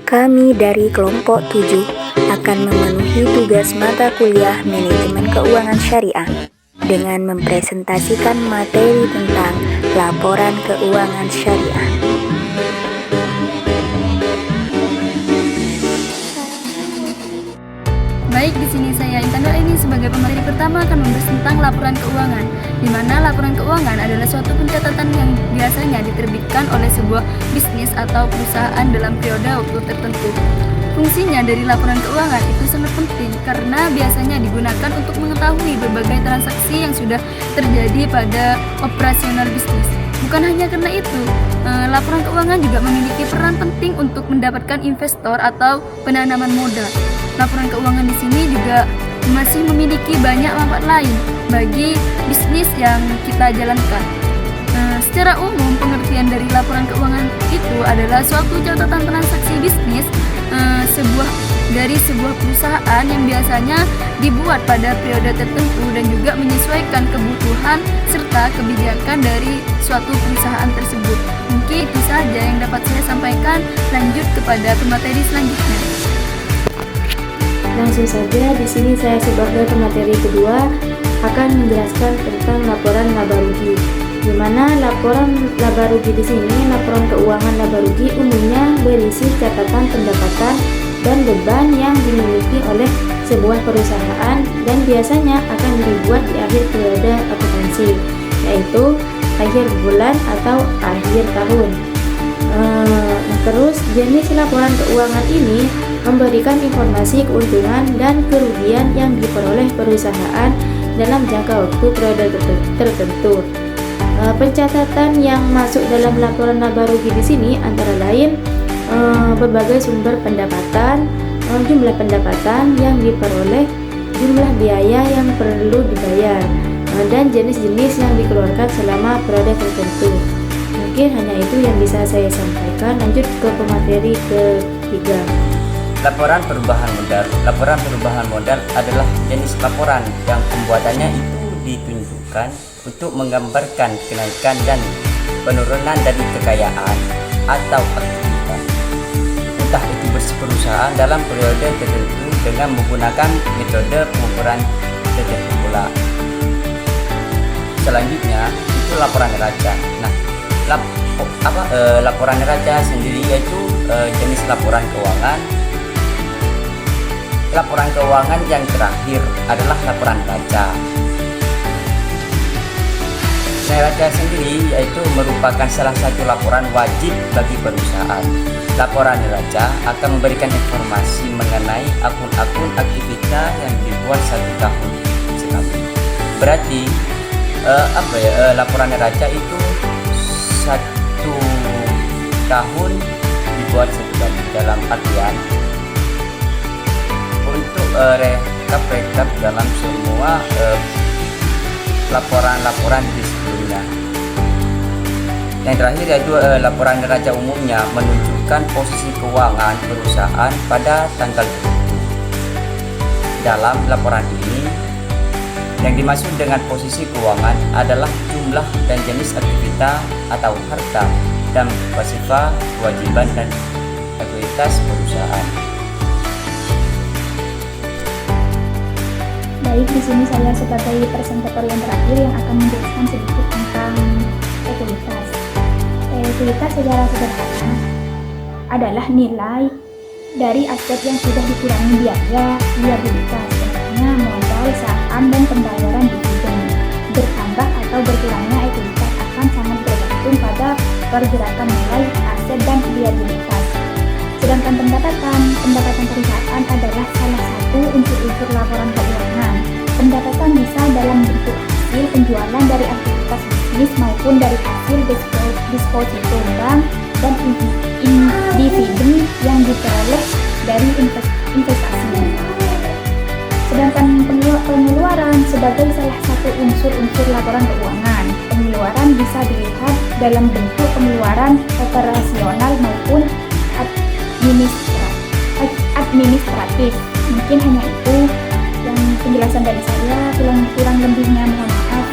Kami dari kelompok 7 akan memenuhi tugas mata kuliah Manajemen Keuangan Syariah dengan mempresentasikan materi tentang laporan keuangan syariah. Baik, di sini saya Intan ini sebagai pemateri pertama akan membahas tentang laporan keuangan, di mana laporan keuangan adalah suatu pencatatan yang biasanya diterbitkan oleh sebuah bisnis atau perusahaan dalam periode waktu tertentu. Fungsinya dari laporan keuangan itu sangat penting karena biasanya digunakan untuk mengetahui berbagai transaksi yang sudah terjadi pada operasional bisnis. Bukan hanya karena itu, laporan keuangan juga memiliki peran penting untuk mendapatkan investor atau penanaman modal. Laporan keuangan di sini juga masih memiliki banyak manfaat lain bagi bisnis yang kita jalankan. Secara umum, pengertian dari laporan keuangan itu adalah suatu catatan transaksi bisnis dari sebuah perusahaan yang biasanya dibuat pada periode tertentu dan juga menyesuaikan kebutuhan serta kebijakan dari suatu perusahaan tersebut. Mungkin itu saja yang dapat saya sampaikan. Lanjut kepada pemateri selanjutnya. Langsung saja, di sini saya sebagai pemateri kedua akan menjelaskan tentang laporan laba rugi. Di mana laporan laba rugi di sini, laporan keuangan laba rugi umumnya berisi catatan pendapatan dan beban yang dimiliki oleh sebuah perusahaan dan biasanya akan dibuat di akhir periode akuntansi, yaitu akhir bulan atau akhir tahun. Terus jenis laporan keuangan ini memberikan informasi keuntungan dan kerugian yang diperoleh perusahaan dalam jangka waktu periode tertentu. Pencatatan yang masuk dalam laporan laba rugi di sini antara lain berbagai sumber pendapatan, jumlah pendapatan yang diperoleh, jumlah biaya yang perlu dibayar, dan jenis-jenis yang dikeluarkan selama periode tertentu. Mungkin hanya itu yang bisa saya sampaikan. Lanjut ke pemateri ketiga. Laporan perubahan modal. Laporan perubahan modal adalah jenis laporan yang pembuatannya itu ditunjukkan untuk menggambarkan kenaikan dan penurunan dari kekayaan atau aktivitas, entah itu perusahaan dalam periode tertentu dengan menggunakan metode pengukuran tertentu pula. Selanjutnya itu laporan neraca. Nah, laporan neraca sendiri yaitu jenis laporan keuangan. Laporan keuangan yang terakhir adalah laporan neraca. Neraca sendiri yaitu merupakan salah satu laporan wajib bagi perusahaan. Laporan neraca akan memberikan informasi mengenai akun-akun aktivitas yang dibuat satu tahun sekali. Berarti laporan neraca itu satu tahun dibuat satu kali, dalam artian untuk rekap dalam semua laporan-laporan di sebelumnya. Yang terakhir yaitu laporan neraca umumnya menunjukkan posisi keuangan perusahaan pada tanggal tertentu. Dalam laporan ini, yang dimaksud dengan posisi keuangan adalah jumlah dan jenis aktivitas atau harta dan pasifah, kewajiban dan ekuitas perusahaan. Baik, di sini saya sebagai presentator yang terakhir yang akan menjelaskan sedikit tentang ekuitas. Ekuitas secara sederhana adalah nilai dari aset yang sudah dikurangi biaya liabilitas, contohnya modal, saham, dan pembayaran dividen. Bertambah atau berkurangnya ekuitas akan sangat bergantung pada pergerakan nilai aset dan liabilitas. Sedangkan pendapatan perusahaan adalah salah satu unsur-unsur laporan keuangan. Pendapatan bisa dalam bentuk hasil penjualan dari aktivitas bisnis maupun dari hasil disposisi bank dan dividen yang diperoleh dari investasi. Sedangkan pengeluaran sebagai salah satu unsur-unsur laporan keuangan. Pengeluaran bisa dilihat dalam bentuk pengeluaran operasional maupun administratif. Mungkin hanya itu yang penjelasan dari saya. Kurang lebihnya mohon maaf.